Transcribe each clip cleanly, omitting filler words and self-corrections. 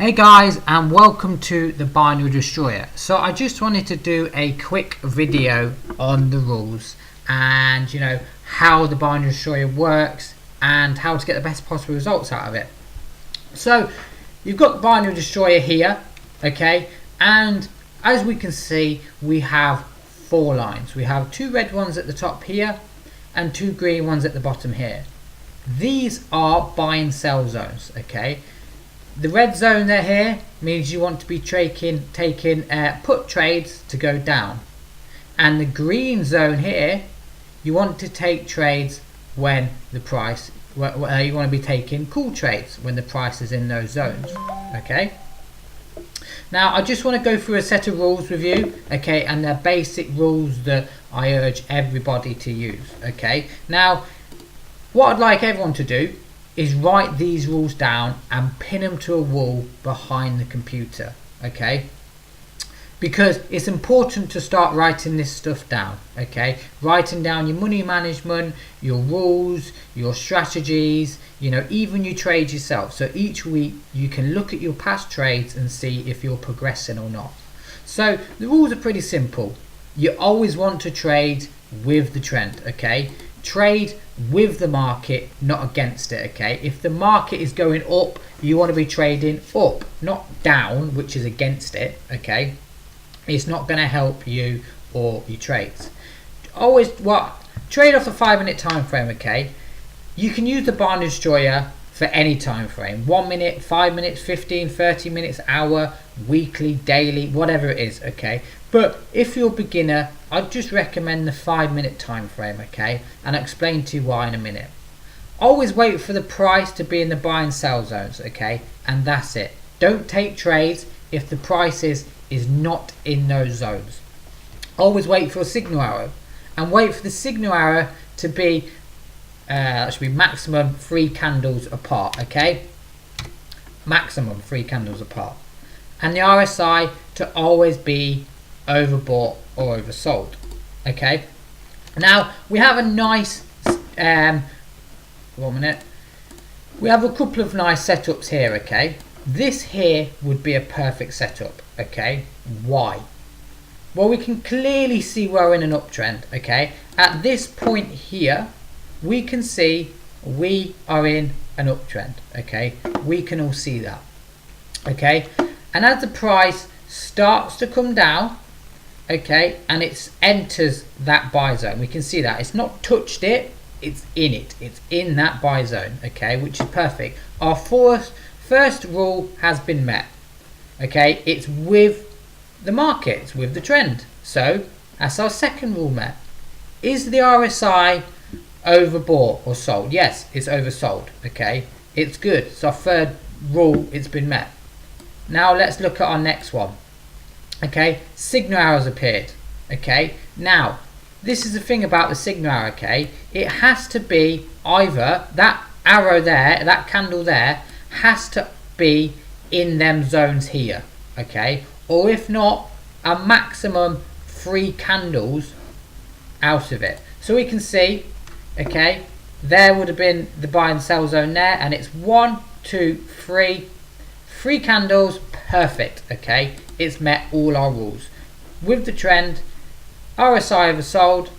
Hey guys, and welcome to the Binary Destroyer. So I just wanted to do a quick video on the rules and how the Binary Destroyer works and how to get the best possible results out of it. So you've got the Binary Destroyer here, okay, and as we can see we have four lines. We have two red ones at the top here and two green ones at the bottom here. These are buy and sell zones, okay. The red zone there here means you want to be taking put trades to go down, and the green zone here you want to take trades when the price you want to be taking call trades when the price is in those zones. Okay, now I just want to go through a set of rules with you, okay, and they're basic rules that I urge everybody to use. Okay, now what I'd like everyone to do is write these rules down and pin them to a wall behind the computer, okay, because it's important to start writing this stuff down, okay, writing down your money management, your rules, your strategies, even your trades yourself, so each week you can look at your past trades and see if you're progressing or not. So the rules are pretty simple. You always want to trade with the trend, okay. Trade with the market, not against it, okay. If the market is going up, you want to be trading up, not down, which is against it, okay. It's not going to help you or your trades. Always trade off a 5-minute time frame, okay. You can use the Binary Destroyer for any time frame, 1 minute, 5 minutes, 15, 30 minutes, hour, weekly, daily, whatever it is, okay. But if you're a beginner, I'd just recommend the 5-minute time frame, okay, and I'll explain to you why in a minute. Always wait for the price to be in the buy and sell zones, okay, and that's it. Don't take trades if the price is not in those zones. Always wait for a signal arrow, and wait for the signal arrow to be that should be maximum 3 candles apart, okay, maximum 3 candles apart, and the RSI to always be overbought or oversold, okay. Now we have a nice we have a couple of nice setups here, okay. This here would be a perfect setup, okay. Why? Well, we can clearly see we're in an uptrend, okay. At this point here we can see we are in an uptrend, okay. We can all see that, okay, and as the price starts to come down, okay, and it enters that buy zone, we can see that it's not touched it, it's in that buy zone, okay, which is perfect. Our first rule has been met, okay. It's with the market, it's with the trend, so that's our second rule met. Is the RSI overbought or sold? Yes, it's oversold, okay, it's good. It's our third rule, it's been met. Now let's look at our next one, okay. Signal arrows appeared, okay. Now this is the thing about the signal arrow, okay, it has to be either that arrow there, that candle there has to be in them zones here, okay, or if not, a maximum 3 candles out of it. So we can see, okay, there would have been the buy and sell zone there, and it's 1, 2, 3 candles, perfect, okay. It's met all our rules with the trend. RSI oversold,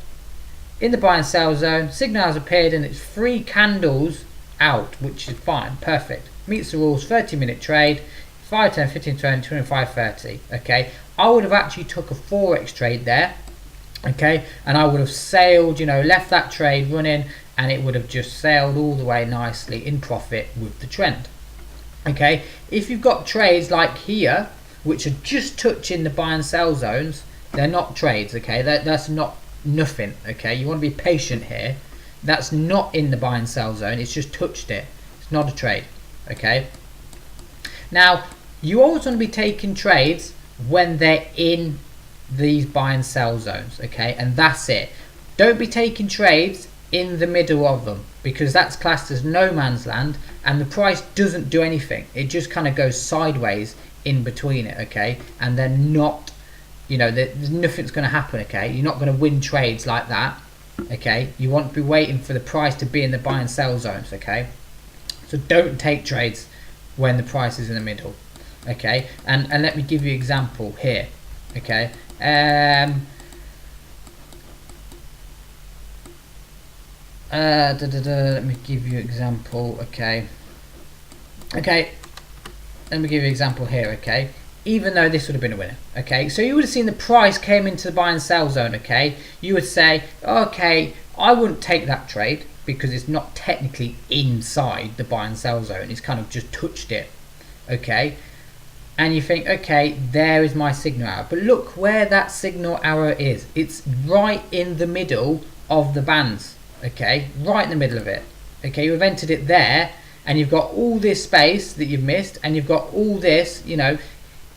in the buy and sell zone, signal has appeared, and it's 3 candles out, which is fine, perfect, meets the rules. 30-minute trade, 5, 10, 15, 20, 25, 30, okay. I would have actually took a forex trade there, okay, and I would have sailed, left that trade running, and it would have just sailed all the way nicely in profit with the trend, okay. If you've got trades like here which are just touching the buy and sell zones, they're not trades, okay. That's not nothing, okay. You want to be patient here. That's not in the buy and sell zone, it's just touched it, it's not a trade, okay. Now you always want to be taking trades when they're in these buy and sell zones, okay, and that's it. Don't be taking trades in the middle of them, because that's classed as no man's land and the price doesn't do anything. It just kind of goes sideways in between it, okay, and they're not, there's nothing's going to happen, okay. You're not going to win trades like that, okay. You want to be waiting for the price to be in the buy and sell zones, okay. So don't take trades when the price is in the middle. okay, and let me give you an example here, okay. Let me give you an example, okay. Let me give you an example here, okay. Even though this would have been a winner, okay, so you would have seen the price came into the buy and sell zone, okay. You would say, okay, I wouldn't take that trade because it's not technically inside the buy and sell zone, it's kind of just touched it, okay. And you think, okay, there is my signal arrow, but look where that signal arrow is. It's right in the middle of the bands, okay, right in the middle of it, okay. You've entered it there, and you've got all this space that you've missed, and you've got all this, you know,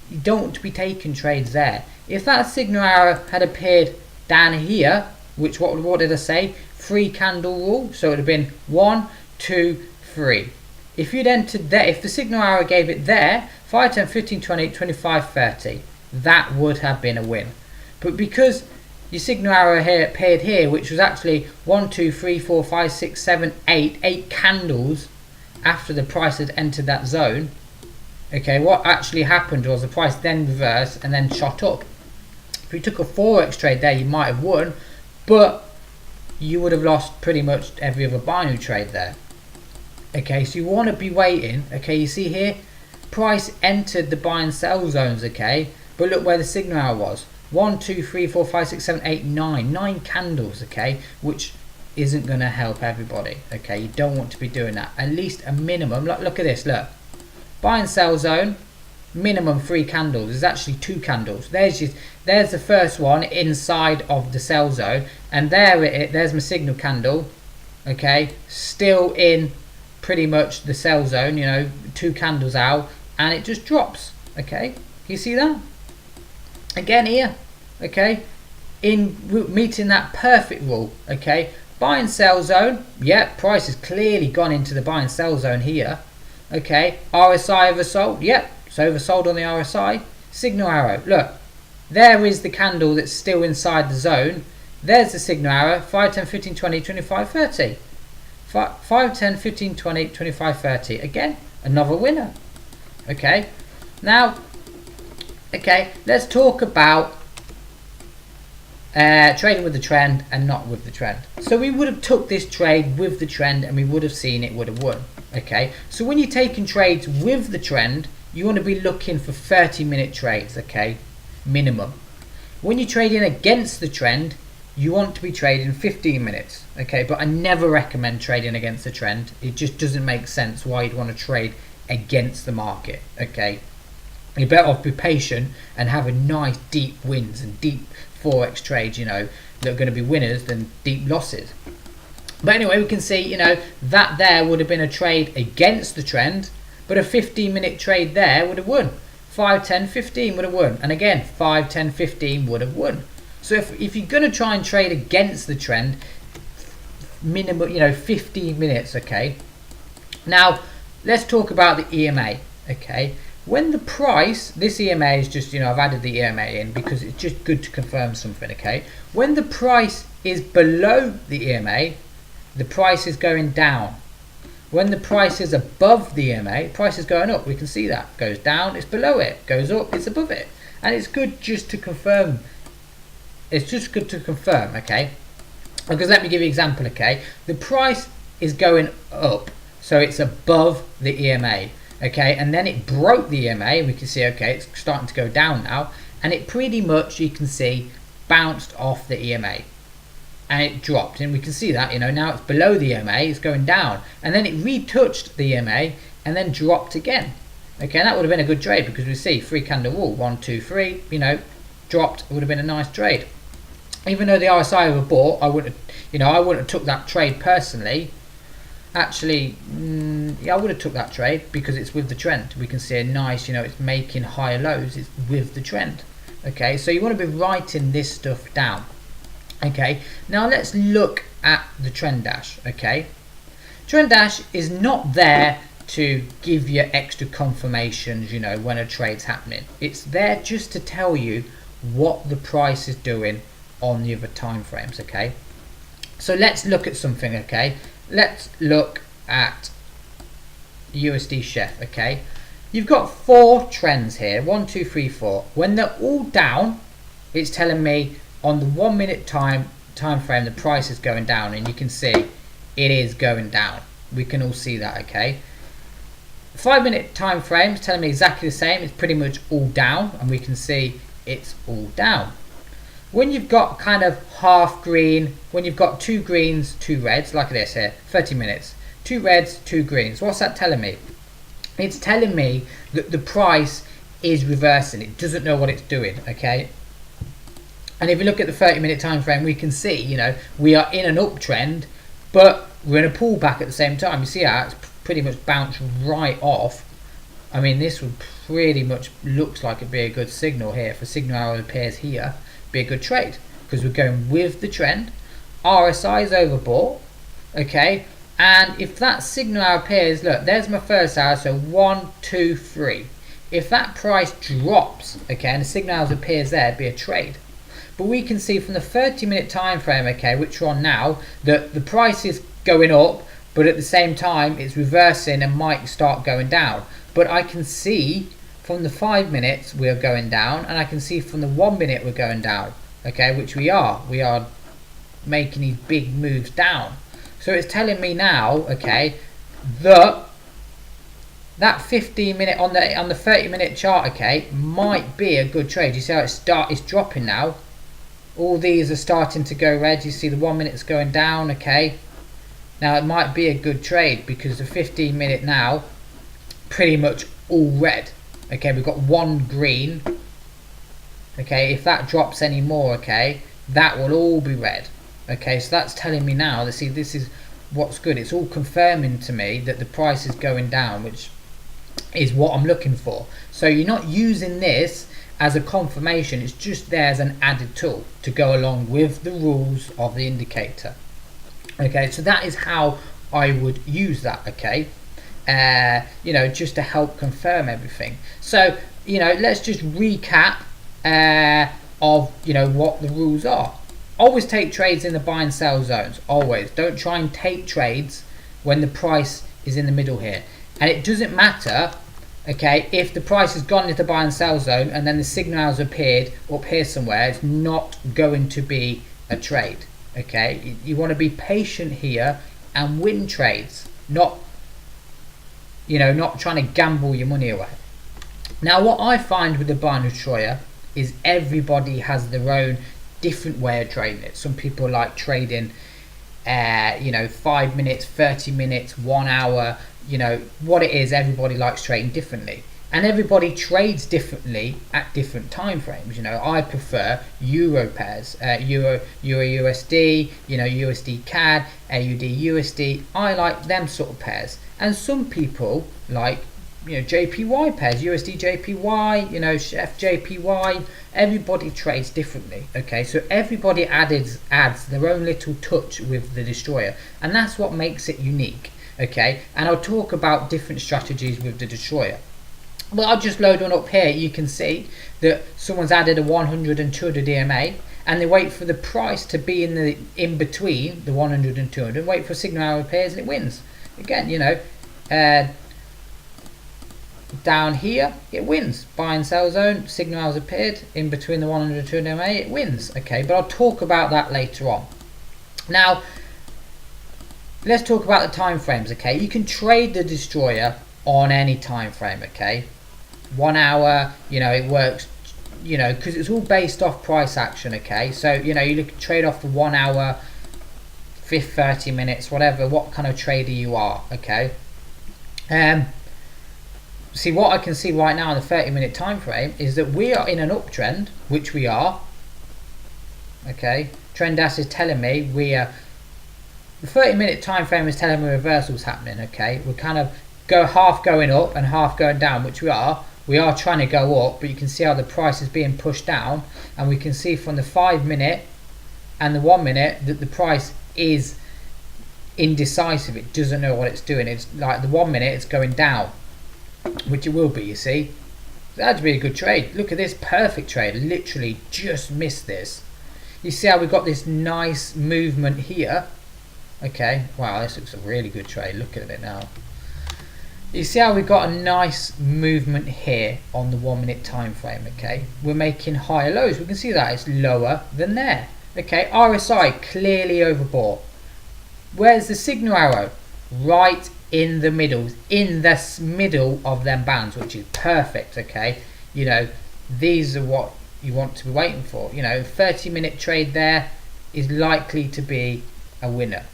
you don't want to be taking trades there. If that signal arrow had appeared down here, which what did I say? 3 candle rule, so it would have been 1, 2, 3. If you'd entered there, if the signal arrow gave it there, 5, 10, 15, 20, 25, 30, that would have been a win. But because your signal arrow here appeared here, which was actually 1, 2, 3, 4, 5, 6, 7, 8 candles after the price had entered that zone, okay, what actually happened was the price then reversed and then shot up. If you took a forex trade there, you might have won, but you would have lost pretty much every other binary trade there. Okay, so you want to be waiting. Okay, you see here, price entered the buy and sell zones, okay, but look where the signal arrow was. 1, 2, 3, 4, 5, 6, 7, 8, 9. 9 candles, okay, which isn't going to help everybody, okay. You don't want to be doing that. At least a minimum, look at this, look. Buy and sell zone, minimum 3 candles. There's actually 2 candles. There's the first one inside of the sell zone, and there's my signal candle, okay, still in pretty much the sell zone, you know, 2 candles out, and it just drops, okay. You see that? Again here, okay, in meeting that perfect rule, okay. Buy and sell zone, yeah, price has clearly gone into the buy and sell zone here, okay. RSI oversold, yep, it's oversold on the RSI. Signal arrow, look, there is the candle that's still inside the zone. There's the signal arrow, 5, 10, 15, 20, 25, 30. 5, 10, 15, 20, 25, 30. Again, another winner, okay. Now, okay, let's talk about trading with the trend and not with the trend. So we would have took this trade with the trend and we would have seen it would have won, okay. So when you're taking trades with the trend, you want to be looking for 30-minute trades, okay, minimum. When you're trading against the trend, you want to be trading 15 minutes, okay. But I never recommend trading against the trend. It just doesn't make sense why you'd want to trade against the market, okay. You're better off be patient and have a nice deep wins and deep forex trades, you know, that are going to be winners than deep losses. But anyway, we can see, you know, that there would have been a trade against the trend, but a 15-minute trade there would have won. 5, 10, 15 would have won, and again 5, 10, 15 would have won. So if you're going to try and trade against the trend, minimum, you know, 15 minutes, okay. Now let's talk about the EMA, okay. When the price, this EMA is just, you know, I've added the EMA in because it's just good to confirm something, okay. When the price is below the EMA, the price is going down. When the price is above the EMA, the price is going up. We can see that. Goes down, it's below it. Goes up, it's above it. And it's good just to confirm. It's just good to confirm, okay. Because let me give you an example, okay. The price is going up, so it's above the EMA. Okay, and then it broke the EMA. We can see, okay, it's starting to go down now, and it pretty much, you can see, bounced off the EMA and it dropped, and we can see that, you know, now it's below the EMA, it's going down, and then it retouched the EMA and then dropped again. Okay, and that would have been a good trade because we see 3 candle wall, 1, 2, 3, you know, dropped. It would have been a nice trade. Even though the RSI overbought, I wouldn't have, you know, I wouldn't have took that trade personally. Actually, yeah, I would have took that trade because it's with the trend. We can see a nice, you know, it's making higher lows. It's with the trend. Okay, so you want to be writing this stuff down. Okay, now let's look at the trend dash. Okay, trend dash is not there to give you extra confirmations, you know, when a trade's happening. It's there just to tell you what the price is doing on the other time frames. Okay, so let's look at something. Okay, let's look at USD Chef. Okay, You've got 4 trends here, 1, 2, 3, 4. When they're all down, it's telling me on the 1 minute time frame the price is going down, and you can see it is going down. We can all see that, okay? 5 minute time frame is telling me exactly the same. It's pretty much all down, and we can see it's all down. When you've got kind of half green, when you've got 2 greens, 2 reds, like this here, 30 minutes, 2 reds, 2 greens, what's that telling me? It's telling me that the price is reversing. It doesn't know what it's doing, okay? And if you look at the 30-minute time frame, we can see, you know, we are in an uptrend, but we're in a pullback at the same time. You see how it's pretty much bounced right off. I mean, this would pretty much looks like it'd be a good signal here. If a signal arrow appears here, be a good trade, because we're going with the trend. RSI is overbought, okay? And if that signal arrow appears, look, there's my first arrow, so 1, 2, 3. If that price drops, okay, and the signal arrow appears there, it'd be a trade. But we can see from the 30-minute time frame, okay, which we're on now, that the price is going up, but at the same time it's reversing and might start going down. But I can see from the 5 minutes we're going down, and I can see from the 1 minute we're going down, okay, which we are making these big moves down. So it's telling me now, okay, that 15-minute on the 30-minute chart, okay, might be a good trade. You see how it's dropping now. All these are starting to go red. You see the 1 minute's going down, okay. Now it might be a good trade because the 15-minute now pretty much all red. Okay, we've got 1 green. Okay, if that drops any more, okay, that will all be red. Okay, so that's telling me now that, see, this is what's good. It's all confirming to me that the price is going down, which is what I'm looking for. So you're not using this as a confirmation, it's just there as an added tool to go along with the rules of the indicator. Okay, so that is how I would use that, okay, you know, just to help confirm everything. So, you know, let's just recap of, you know, what the rules are. Always take trades in the buy and sell zones. Always. Don't try and take trades when the price is in the middle here. And it doesn't matter, okay, if the price has gone into the buy and sell zone and then the signal has appeared up here somewhere, it's not going to be a trade. Okay, you want to be patient here and win trades, not, you know, not trying to gamble your money away. Now, what I find with the buy and destroyer is everybody has their own different way of trading it. Some people like trading, you know, 5 minutes, 30 minutes, 1 hour. You know what it is. Everybody likes trading differently, and everybody trades differently at different time frames. You know, I prefer Euro pairs, Euro USD, you know, USD CAD, AUD USD. I like them sort of pairs, and some people like, you know, JPY pairs, USD JPY, you know, Chef JPY. Everybody trades differently. Okay, so everybody adds their own little touch with the destroyer, and that's what makes it unique. Okay, and I'll talk about different strategies with the destroyer. But I'll just load one up here. You can see that someone's added a 100 and 200 EMA, and they wait for the price to be in between the 100 and 200, wait for a signal arrow appears, and it wins. Again, you know, down here it wins. Buy and sell zone, signal arrows appeared in between the 100 and 200 EMA, it wins. Okay, but I'll talk about that later on. Now, let's talk about the time frames. Okay, you can trade the destroyer on any time frame. Okay, 1 hour, you know, it works, you know, because it's all based off price action. Okay, so, you know, you can trade off the 1 hour, 30 minutes, whatever, what kind of trader you are. Okay, see, what I can see right now in the 30-minute time frame is that we are in an uptrend, which we are. Okay, trend dash is telling me we are. The 30-minute time frame is telling me reversals happening. Okay, we're kind of half going up and half going down, which we are. We are trying to go up, but you can see how the price is being pushed down, and we can see from the 5 minute and the 1 minute that the price is indecisive. It doesn't know what it's doing. It's like the 1 minute it's going down, which it will be. You see, that'd be a good trade. Look at this, perfect trade. Literally just missed this. You see how we've got this nice movement here. Okay, wow, this looks a really good trade. Look at it now. You see how we've got a nice movement here on the 1 minute time frame, okay? We're making higher lows. We can see that it's lower than there. Okay, RSI clearly overbought. Where's the signal arrow? Right in the middle, in the middle of them bands, which is perfect, okay? You know, these are what you want to be waiting for. You know, 30-minute trade there is likely to be a winner,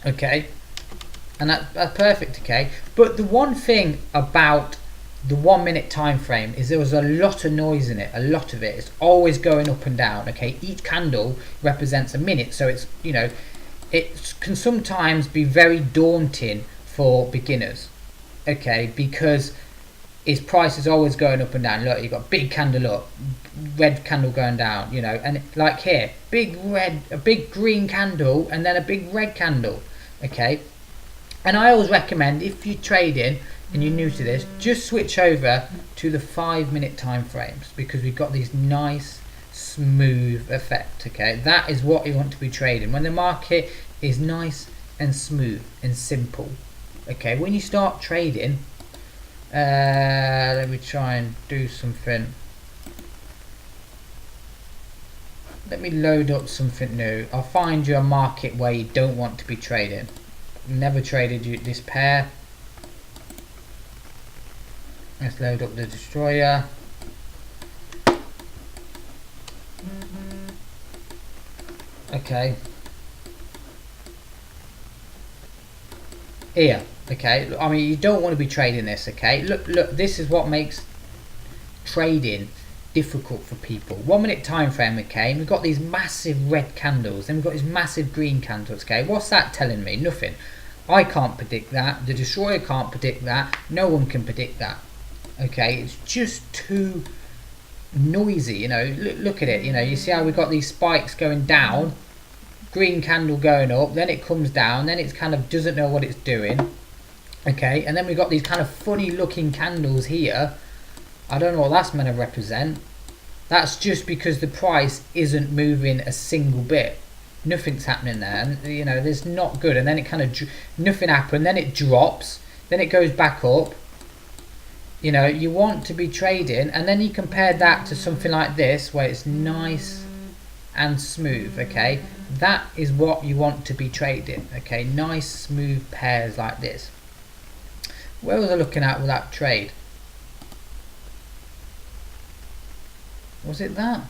okay? And that's perfect, okay? But the one thing about the 1 minute time frame is there was a lot of noise in it, a lot of it. It's always going up and down, okay? Each candle represents a minute, so it's, you know, it can sometimes be very daunting for beginners, okay? Because its price is always going up and down. Look, you've got big candle up, red candle going down, you know, and like here, big red, a big green candle, and then a big red candle, okay? And I always recommend, if you're trading and you're new to this, just switch over to the 5 minute time frames, because we've got this nice smooth effect, okay? That is what you want to be trading when the market is nice and smooth and simple, okay? When you start trading, let me try and do something. Let me load up something new. I'll find you a market where you don't want to be trading. Never traded this pair. Let's load up the destroyer. Okay. Here. Okay. I mean, you don't want to be trading this. Okay. Look. This is what makes trading difficult for people. 1 minute time frame. Okay. And we've got these massive red candles. Then we've got these massive green candles. Okay. What's that telling me? Nothing. I can't predict that. The destroyer can't predict that. No one can predict that. Okay. It's just too noisy. You know. Look at it. You know. You see how we've got these spikes going down. Green candle going up, then it comes down, then it kind of doesn't know what it's doing, okay? And then we've got these kind of funny looking candles here. I don't know what that's meant to represent. That's just because the price isn't moving a single bit. Nothing's happening there, and you know, there's not good. And then it kind of nothing happened, then it drops, then it goes back up. You know, you want to be trading, and then you compare that to something like this where it's nice and smooth, okay? That is what you want to be trading, okay? Nice smooth pairs like this. Where was I looking at with that trade? Was it that?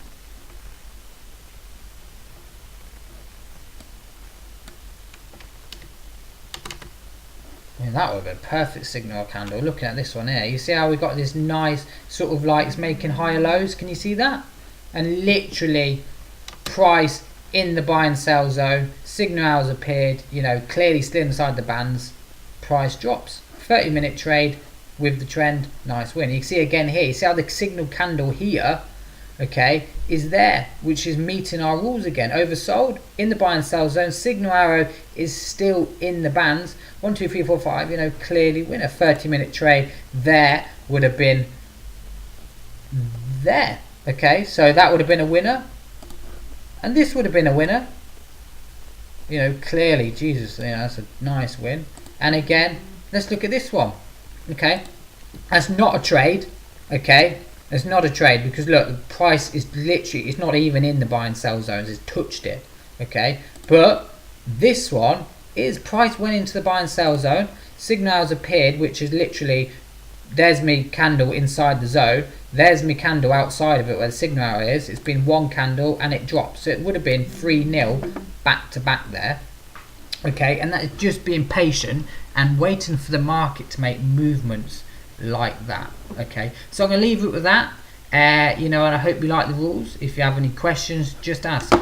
Yeah, that would be a perfect signal candle. Looking at this one here, you see how we got this nice sort of like it's making higher lows? Can you see that? And literally price in the buy and sell zone, signal hours appeared, you know, clearly still inside the bands, price drops. 30-minute trade with the trend, nice win. You can see again here, you see how the signal candle here, okay, is there, which is meeting our rules again. Oversold in the buy and sell zone, signal arrow is still in the bands. 1, 2, 3, 4, 5, you know, clearly win. A 30-minute trade there would have been there, okay, so that would have been a winner. And this would have been a winner. You know, clearly, Jesus, you know, that's a nice win. And again, let's look at this one. Okay, that's not a trade. Okay, it's not a trade because look, the price is literally, it's not even in the buy and sell zones. It's touched it. Okay, but this one is price went into the buy and sell zone. Signals appeared, which is literally, there's me candle inside the zone. There's my candle outside of it where the signal arrow is. It's been one candle and it drops. So it would have been 3-0 back to back there. Okay, and that is just being patient and waiting for the market to make movements like that. Okay, so I'm going to leave it with that. You know, and I hope you like the rules. If you have any questions, just ask.